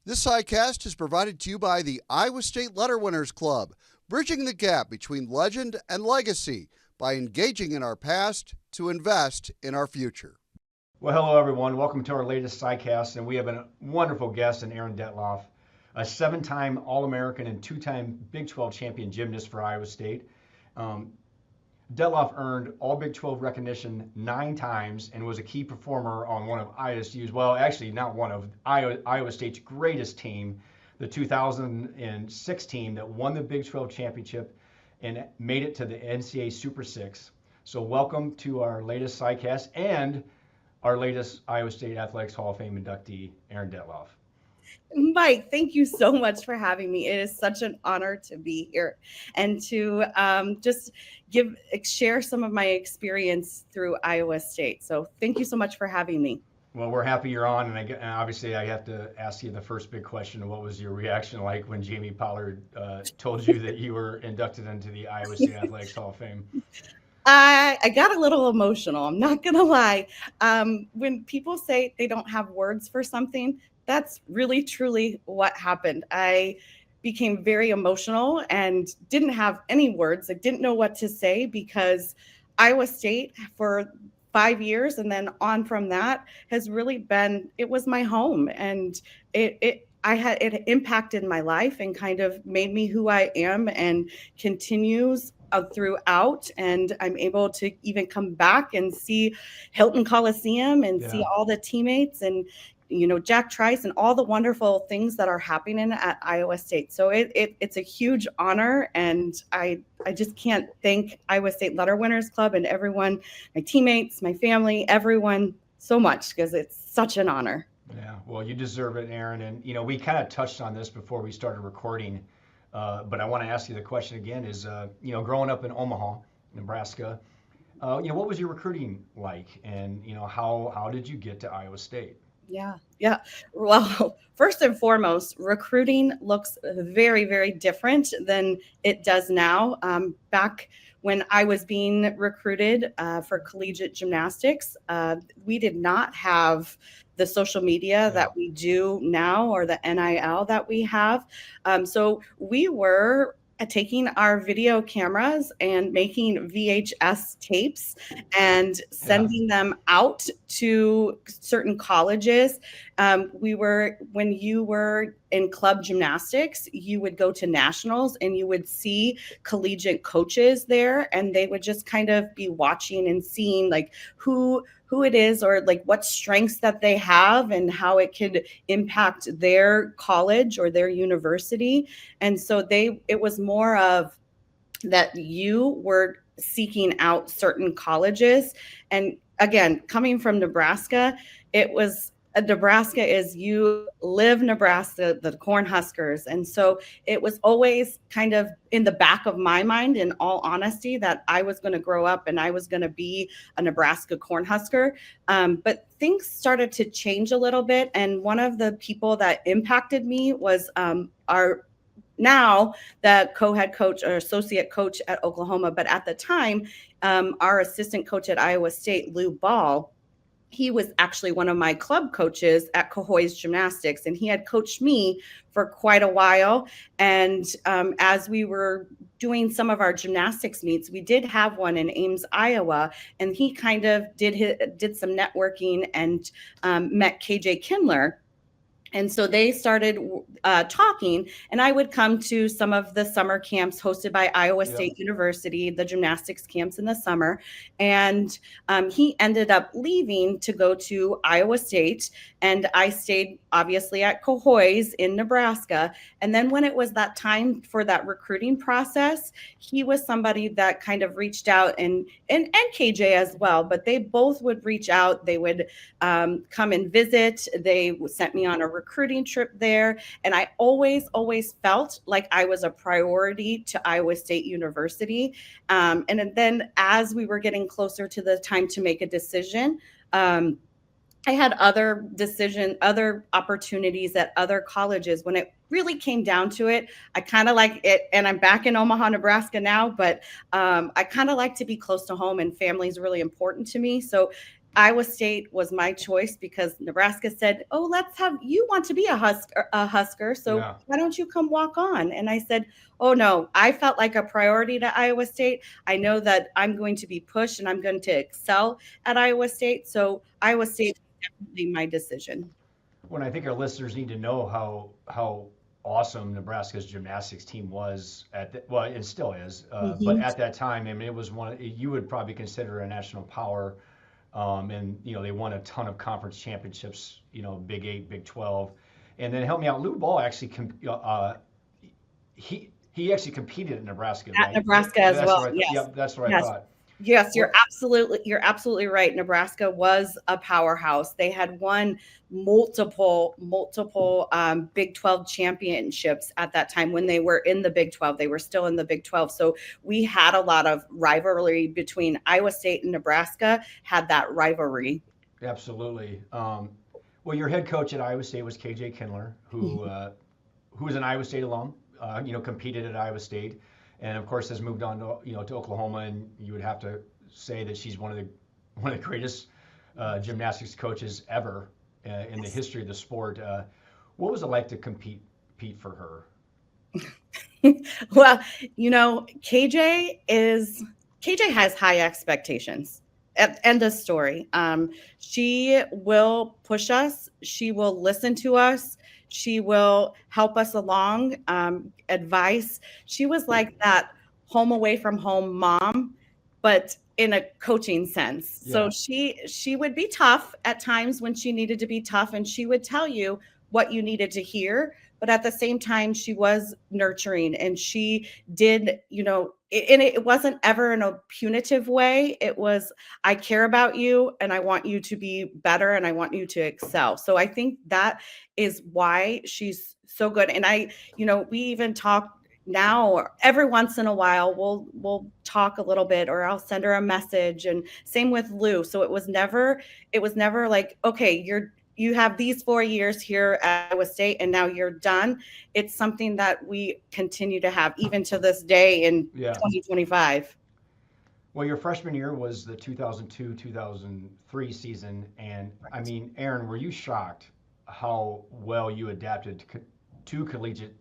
This CyCast is provided to you by the Iowa State Letter Winners Club, bridging the gap between legend and legacy by engaging in our past to invest in our future. Well, hello everyone. Welcome to our latest CyCast, and we have a wonderful guest in Erin Dethloff, a seven-time All-American and two-time Big 12 champion gymnast for Iowa State. Dethloff earned all Big 12 recognition 9 times and was a key performer on one of ISU's, well, actually not one of, Iowa State's greatest team, the 2006 team that won the Big 12 championship and made it to the NCAA Super Six. So welcome to our latest CyCast and our latest Iowa State Athletics Hall of Fame inductee, Erin Dethloff. Mike, thank you so much for having me. It is such an honor to be here and to just share some of my experience through Iowa State. So thank you so much for having me. Well, we're happy you're on, and obviously I have to ask you the first big question. What was your reaction like when Jamie Pollard told you that you were inducted into the Iowa State Athletics Hall of Fame? I got a little emotional. I'm not going to lie. When people say they don't have words for something, that's really, truly what happened. I became very emotional and didn't have any words. I didn't know what to say because Iowa State for 5 years and then on from that has really been, it was my home, and it impacted my life and kind of made me who I am and continues throughout. And I'm able to even come back and see Hilton Coliseum and see all the teammates and Jack Trice and all the wonderful things that are happening at Iowa State. So it's a huge honor, and I just can't thank Iowa State Letter Winners Club and everyone, my teammates, my family, everyone so much, because it's such an honor. Yeah, well, you deserve it, Erin. And we kind of touched on this before we started recording, but I want to ask you the question again: is growing up in Omaha, Nebraska, what was your recruiting like, and how did you get to Iowa State? Yeah. Well, first and foremost, recruiting looks very, very different than it does now. Back when I was being recruited for collegiate gymnastics, we did not have the social media that we do now or the NIL that we have. So we were taking our video cameras and making VHS tapes and sending them out to certain colleges. When you were in club gymnastics, you would go to nationals and you would see collegiate coaches there, and they would just kind of be watching and seeing like who it is or like what strengths that they have and how it could impact their college or their university. And so it was more of that you were seeking out certain colleges. And again, coming from Nebraska, Nebraska is you live Nebraska, the Cornhuskers. And so it was always kind of in the back of my mind, in all honesty, that I was going to grow up and I was going to be a Nebraska Cornhusker. But things started to change a little bit. And one of the people that impacted me was now the co-head coach or associate coach at Oklahoma. But at the time, our assistant coach at Iowa State, Lou Ball, he was actually one of my club coaches at Cohoy's Gymnastics, and he had coached me for quite a while. And as we were doing some of our gymnastics meets, we did have one in Ames, Iowa, and he kind of did some networking and met KJ Kindler. And so they started talking, and I would come to some of the summer camps hosted by Iowa State University, the gymnastics camps in the summer. And he ended up leaving to go to Iowa State. And I stayed obviously at Cohoy's in Nebraska. And then when it was that time for that recruiting process, he was somebody that kind of reached out, and KJ as well, but they both would reach out. They would come and visit. They sent me on a recruiting trip there. And I always felt like I was a priority to Iowa State University. And then as we were getting closer to the time to make a decision, I had other opportunities at other colleges. When it really came down to it, I kind of like it, and I'm back in Omaha, Nebraska now, but I kind of like to be close to home, and family is really important to me. So Iowa State was my choice because Nebraska said, "Oh, you want to be a Husker, so Yeah. why don't you come walk on?" And I said, "Oh no, I felt like a priority to Iowa State. I know that I'm going to be pushed and I'm going to excel at Iowa State, so Iowa State was definitely my decision." When I think our listeners need to know how awesome Nebraska's gymnastics team was well, it still is, but Mhm. at that time, I mean, it was you would probably consider a national power, and they won a ton of conference championships, Big 8, Big 12, and then help me out. Lou Ball actually, he actually competed at Nebraska, At right? Nebraska as That's well. what I thought. Yes. Yep, that's what I Yes. thought. Yes, What? you're absolutely right. Nebraska was a powerhouse. They had won multiple Big 12 championships at that time when they were in the Big 12. They were still in the Big 12. So we had a lot of rivalry between Iowa State and Nebraska, had that rivalry. Absolutely. Well, your head coach at Iowa State was KJ Kindler, who is an Iowa State alum, competed at Iowa State, and of course has moved on to Oklahoma. And you would have to say that she's one of the greatest gymnastics coaches ever in the history of the sport. What was it like to compete for her? Well, KJ has high expectations. End of story. She will push us. She will listen to us. She will help us along. Advice. She was like that home away from home mom, but in a coaching sense. Yeah. So she would be tough at times when she needed to be tough, and she would tell you what you needed to hear, but at the same time she was nurturing, and she did, and it wasn't ever in a punitive way. It was, I care about you and I want you to be better and I want you to excel. So I think that is why she's so good. And we even talk now, every once in a while we'll talk a little bit, or I'll send her a message, and same with Lou. So it was never like, okay, you have these 4 years here at Iowa State and now you're done. It's something that we continue to have even to this day in 2025. Well, your freshman year was the 2002-2003 season, and I mean, Erin, were you shocked how well you adapted to collegiate,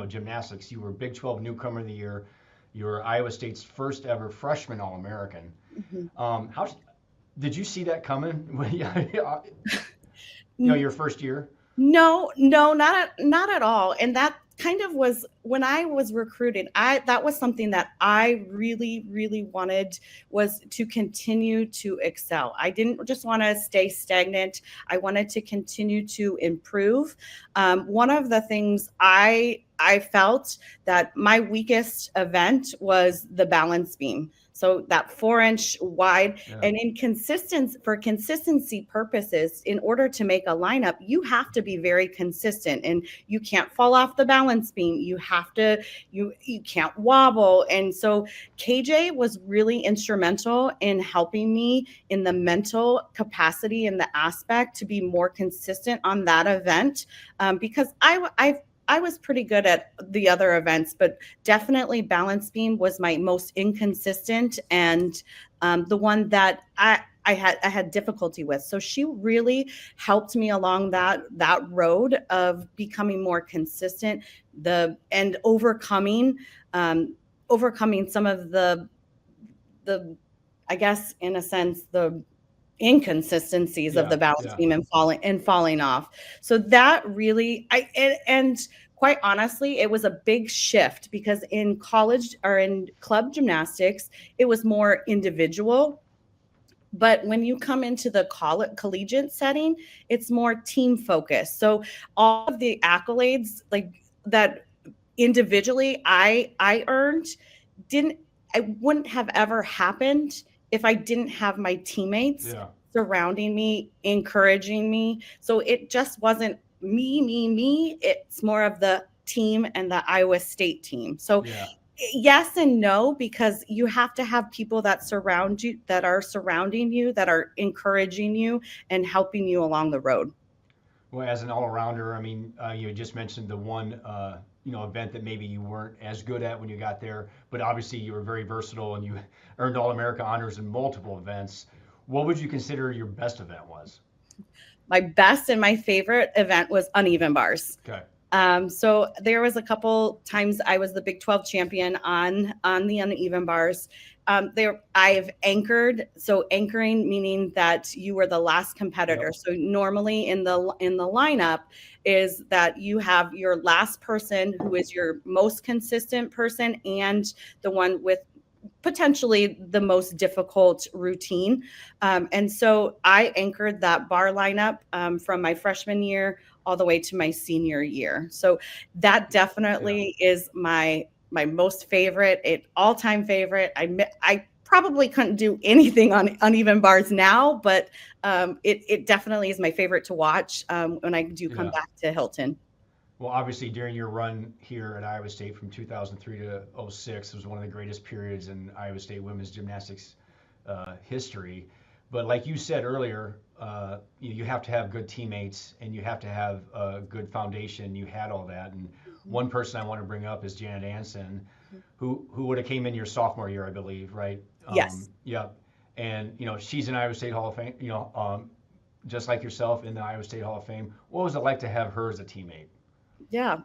gymnastics? You were Big 12 Newcomer of the Year. You were Iowa State's first ever freshman All-American. Mm-hmm. How did you see that coming? Your first year? No, not at all. And that kind of was when I was recruited. That was something that I really, really wanted, was to continue to excel. I didn't just want to stay stagnant. I wanted to continue to improve. One of the things I felt that my weakest event was the balance beam. So that 4-inch wide, and for consistency purposes, in order to make a lineup, you have to be very consistent, and you can't fall off the balance beam. You can't wobble. And so KJ was really instrumental in helping me in the mental capacity and the aspect to be more consistent on that event, because I was pretty good at the other events, but definitely balance beam was my most inconsistent, and the one that I had difficulty with. So she really helped me along that road of becoming more consistent, and overcoming some of the I guess in a sense the inconsistencies of the balance beam and falling off. So that really, and quite honestly, it was a big shift, because in college or in club gymnastics, it was more individual. But when you come into the collegiate setting, it's more team focused. So all of the accolades like that individually I earned I wouldn't have ever happened if I didn't have my teammates surrounding me, encouraging me. So it just wasn't me. It's more of the team and the Iowa State team. So yes and no, because you have to have people that surround you, that are surrounding you, that are encouraging you and helping you along the road. Well, as an all-arounder, I mean, you just mentioned the one event that maybe you weren't as good at when you got there, but obviously you were very versatile and you earned All-America honors in multiple events. What would you consider your best event was? My best and my favorite event was uneven bars. Okay. So there was a couple times I was the Big 12 champion on the uneven bars. There I've anchored. So anchoring meaning that you were the last competitor. Yep. So normally in the lineup is that you have your last person who is your most consistent person and the one with potentially the most difficult routine. And so I anchored that bar lineup from my freshman year all the way to my senior year. So that definitely is my most favorite, all-time favorite. I probably couldn't do anything on uneven bars now, but it definitely is my favorite to watch when I do come back to Hilton. Well, obviously, during your run here at Iowa State from 2003 to '06, it was one of the greatest periods in Iowa State women's gymnastics history. But like you said earlier, you have to have good teammates and you have to have a good foundation. You had all that. And one person I want to bring up is Janet Anson, who would have came in your sophomore year, I believe, right? Yes. Yeah. And, she's in Iowa State Hall of Fame, just like yourself in the Iowa State Hall of Fame. What was it like to have her as a teammate? Yeah.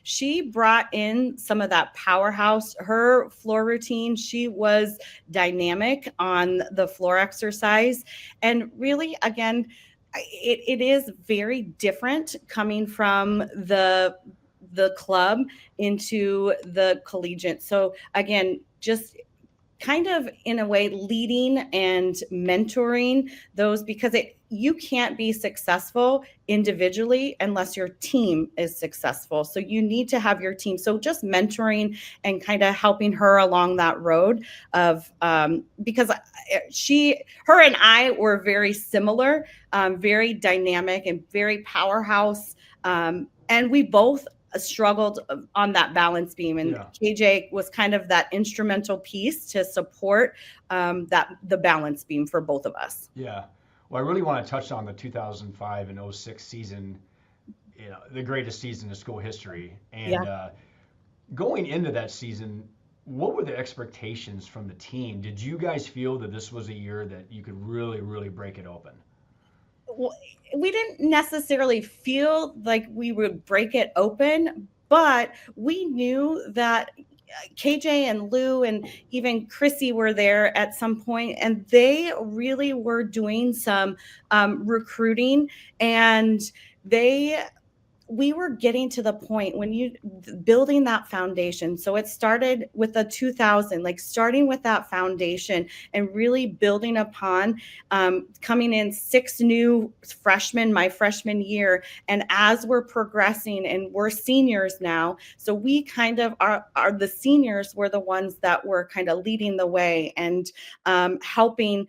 She brought in some of that powerhouse, her floor routine. She was dynamic on the floor exercise. And really, again, it is very different coming from the club into the collegiate. So again, just kind of in a way leading and mentoring those, because you can't be successful individually unless your team is successful. So you need to have your team. So just mentoring and kind of helping her along that road of because her and I were very similar, very dynamic and very powerhouse. And we both struggled on that balance beam, and KJ was kind of that instrumental piece to support the balance beam for both of us. Yeah. Well, I really want to touch on the 2005 and '06 season, the greatest season in school history. And going into that season, what were the expectations from the team? Did you guys feel that this was a year that you could really, really break it open? Well, we didn't necessarily feel like we would break it open, but we knew that KJ and Lou and even Chrissy were there at some point, and they really were doing some recruiting, and we were getting to the point when you building that foundation. So it started with the 2000, like starting with that foundation and really building upon coming in 6 new freshmen my freshman year. And as we're progressing and we're seniors now, so we kind of are the seniors were the ones that were kind of leading the way and helping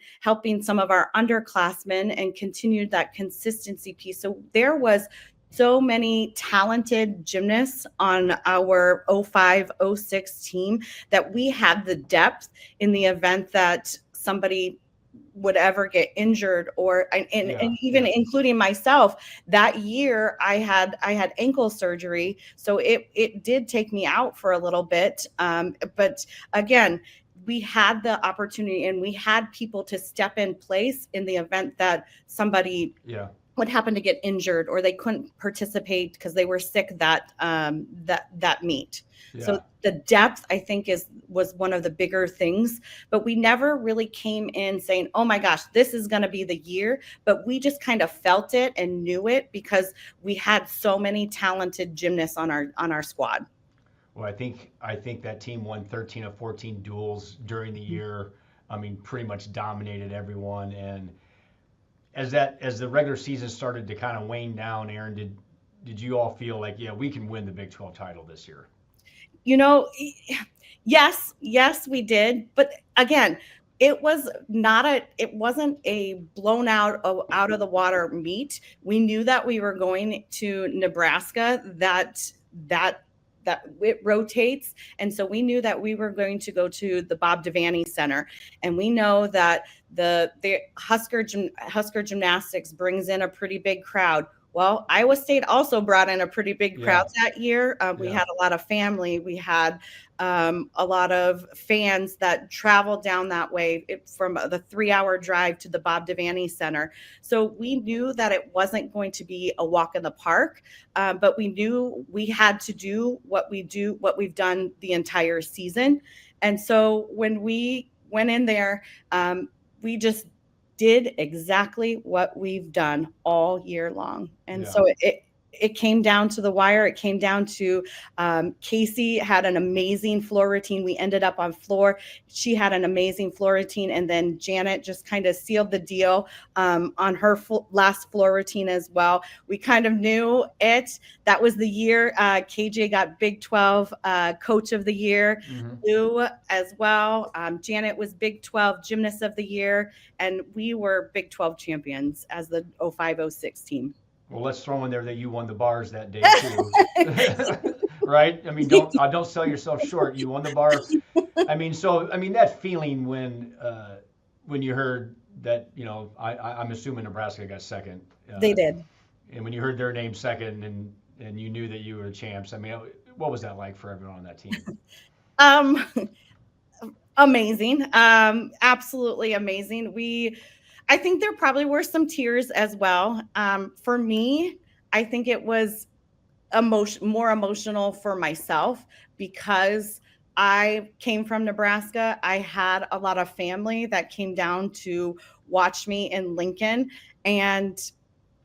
some of our underclassmen and continued that consistency piece. So there was so many talented gymnasts on our 05, 06 team that we had the depth in the event that somebody would ever get injured and even including myself. That year I had ankle surgery. So it did take me out for a little bit. But again, we had the opportunity and we had people to step in place in the event that somebody would happen to get injured or they couldn't participate because they were sick that meet. Yeah. So the depth, I think, was one of the bigger things, but we never really came in saying, oh my gosh, this is going to be the year, but we just kind of felt it and knew it because we had so many talented gymnasts on our squad. Well, I think that team won 13 of 14 duels during the year. I mean, pretty much dominated everyone. And as the regular season started to kind of wane down, Erin, did you all feel like, yeah, we can win the Big 12 title this year? Yes, we did. But again, it wasn't a blown out of the water meet. We knew that we were going to Nebraska, that it rotates. And so we knew that we were going to go to the Bob Devaney Center. And we know that the Husker Gymnastics brings in a pretty big crowd. Well, Iowa State also brought in a pretty big crowd Yeah. that year. We Yeah. had a lot of family. We had a lot of fans that traveled down that way from the 3-hour drive to the Bob Devaney Center. So we knew that it wasn't going to be a walk in the park, but we knew we had to do what we've done the entire season. And so when we went in there, we just did exactly what we've done all year long. And Yeah. so it came down to the wire. It came down to Casey had an amazing floor routine. We ended up on floor. She had an amazing floor routine. And then Janet just kind of sealed the deal on her last floor routine as well. We kind of knew it. That was the year KJ got Big 12 Coach of the Year. Lou as well. Janet was Big 12 Gymnast of the Year. And we were Big 12 champions as the 05-06 team. Well, let's throw in there that you won the bars that day too, right? I mean, don't sell yourself short. You won the bar. I mean, that feeling when you heard that, I'm assuming Nebraska got second. They did. And when you heard their name second, and you knew that you were the champs, I mean, what was that like for everyone on that team? Amazing. Absolutely amazing. I think there probably were some tears as well. For me, I think it was more emotional for myself because I came from Nebraska. I had a lot of family that came down to watch me in Lincoln, and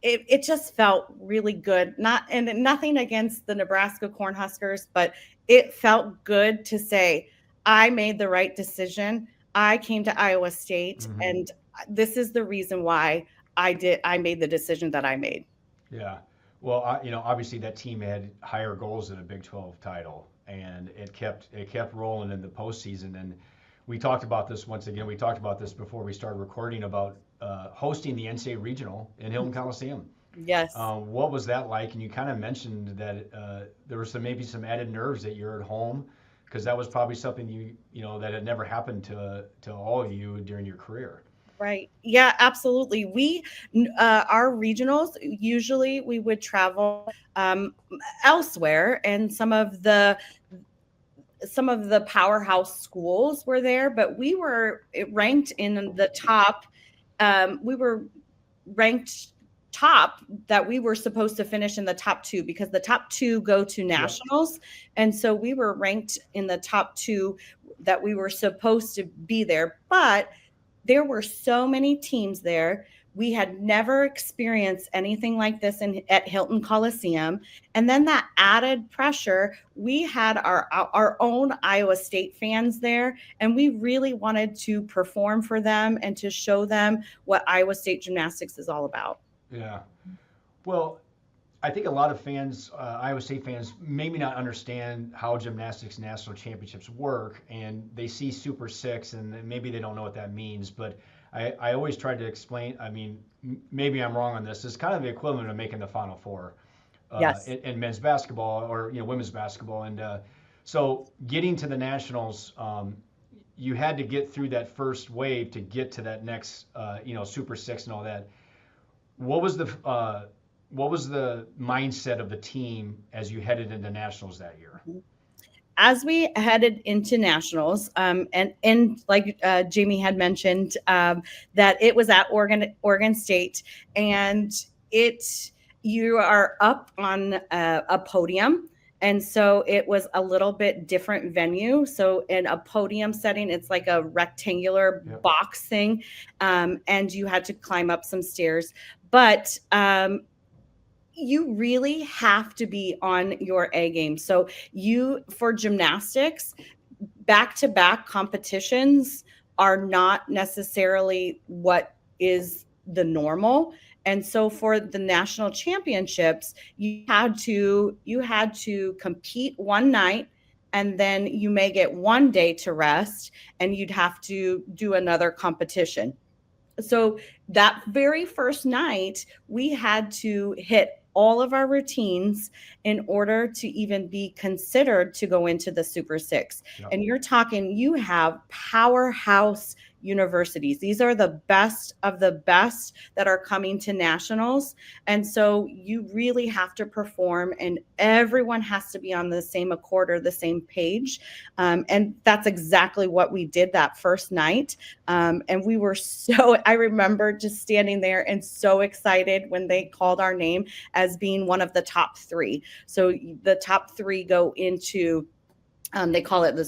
it just felt really good. Nothing against the Nebraska Cornhuskers, but it felt good to say, I made the right decision. I came to Iowa State, and this is the reason why I made the decision that I made. Yeah. Well, obviously that team had higher goals than a Big 12 title, and it kept rolling in the postseason. And we talked about this once again. We talked about this before we started recording about hosting the NCAA Regional in Hilton Coliseum. Yes. What was that like? And you kind of mentioned that there were maybe some added nerves that you're at home, because that was probably something that had never happened to all of you during your career. Right. Yeah, absolutely. We, our regionals, usually we would travel elsewhere, and some of the powerhouse schools were there, but we were ranked in the top. We were ranked top that we were supposed to finish in the top 2, because the top 2 go to nationals. Yep. And so we were ranked in the top 2 that we were supposed to be there. But there were so many teams there. We had never experienced anything like this at Hilton Coliseum. And then that added pressure, we had our own Iowa State fans there, and we really wanted to perform for them and to show them what Iowa State gymnastics is all about. Yeah. Well, I think a lot of fans, Iowa State fans, maybe not understand how gymnastics national championships work, and they see Super Six, and maybe they don't know what that means. But I always try to explain. I mean, maybe I'm wrong on this. It's kind of the equivalent of making the Final Four yes. in men's basketball or women's basketball. And so getting to the nationals, you had to get through that first wave to get to that next, Super Six and all that. What was the mindset of the team as you headed into nationals that year? As we headed into nationals, and like Jamie had mentioned, that it was at Oregon State, and you are up on a podium. And so it was a little bit different venue. So in a podium setting, it's like a rectangular Yep. box thing. And you had to climb up some stairs. But you really have to be on your A game. So for gymnastics, back-to-back competitions are not necessarily what is the normal. And so for the national championships, you had to compete one night, and then you may get one day to rest, and you'd have to do another competition. So that very first night, we had to hit all of our routines in order to even be considered to go into the Super Six. Yep. And you're talking, you have powerhouse universities. These are the best of the best that are coming to nationals. And so you really have to perform, and everyone has to be on the same accord or the same page. And that's exactly what we did that first night. And we were I remember just standing there and so excited when they called our name as being one of the top three. So the top three go into, they call it the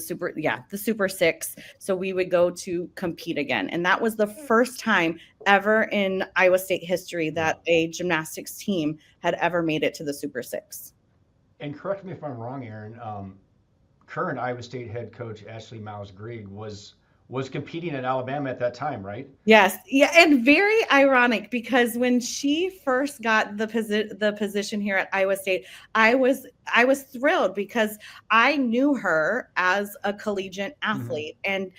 Super Six. So we would go to compete again. And that was the first time ever in Iowa State history that a gymnastics team had ever made it to the Super Six. And correct me if I'm wrong, Erin, current Iowa State head coach Ashley Miles-Grigg was competing at Alabama at that time, right? Yes. Yeah. And very ironic, because when she first got the position here at Iowa State, I was thrilled because I knew her as a collegiate athlete. And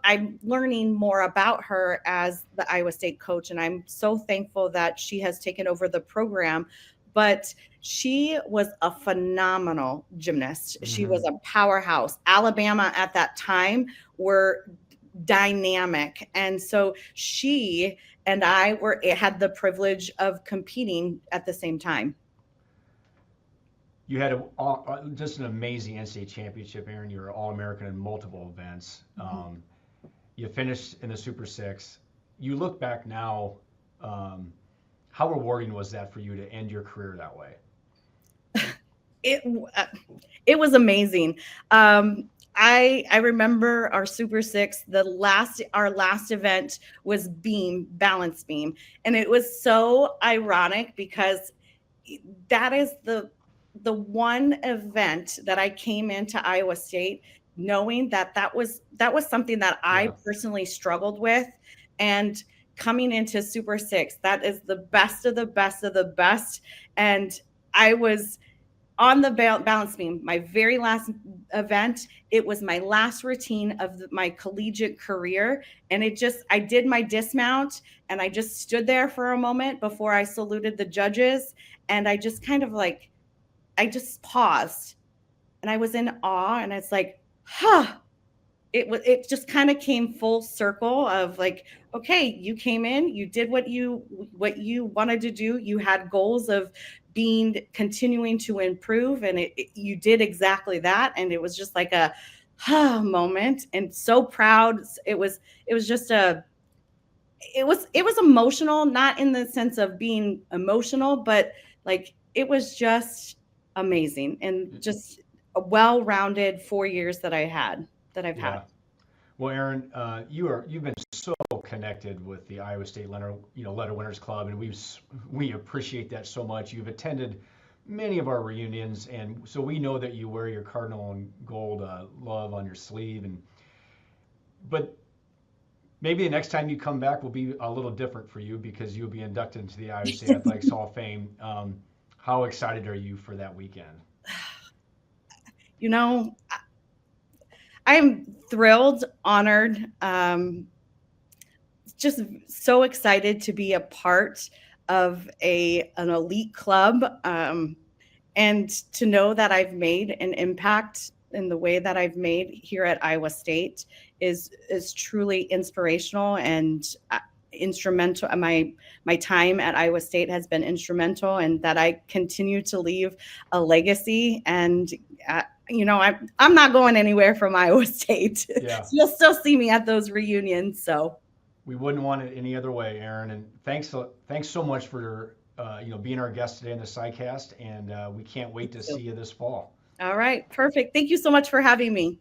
I'm learning more about her as the Iowa State coach. And I'm so thankful that she has taken over the program. But she was a phenomenal gymnast. She was a powerhouse. Alabama at that time were dynamic. And so she and I had the privilege of competing at the same time. You had just an amazing NCAA championship, Erin. You were All-American in multiple events. You finished in the Super Six. You look back now, how rewarding was that for you to end your career that way? It was amazing. I remember our Super Six. Our last event was balance beam, and it was so ironic because that is the one event that I came into Iowa State knowing that was something that I personally struggled with, and coming into Super Six, that is the best of the best of the best. And I was on the balance beam, my very last event. It was my last routine of my collegiate career. And I did my dismount, and I just stood there for a moment before I saluted the judges. And I just kind of I just paused, and I was in awe, and it's like, it just kind of came full circle of okay, you came in, you did what you wanted to do. You had goals of continuing to improve, and you did exactly that. And it was just like a moment, and so proud. It was emotional, not in the sense of being emotional, but it was just amazing, and just a well-rounded 4 years that I've had. Well, Erin, you've been so connected with the Iowa State Letter Winners Club, and we appreciate that so much. You've attended many of our reunions, and so we know that you wear your cardinal and gold love on your sleeve. But maybe the next time you come back will be a little different for you, because you'll be inducted into the Iowa State Athletics Hall of Fame. How excited are you for that weekend? I'm thrilled, honored, just so excited to be a part of an elite club, and to know that I've made an impact in the way that I've made here at Iowa State is truly inspirational and instrumental. My time at Iowa State has been instrumental, and that I continue to leave a legacy. And I'm not going anywhere from Iowa State. Yeah. You'll still see me at those reunions. So we wouldn't want it any other way, Erin. And thanks so much for being our guest today in the CyCast. And we can't wait to see you this fall. All right, perfect. Thank you so much for having me.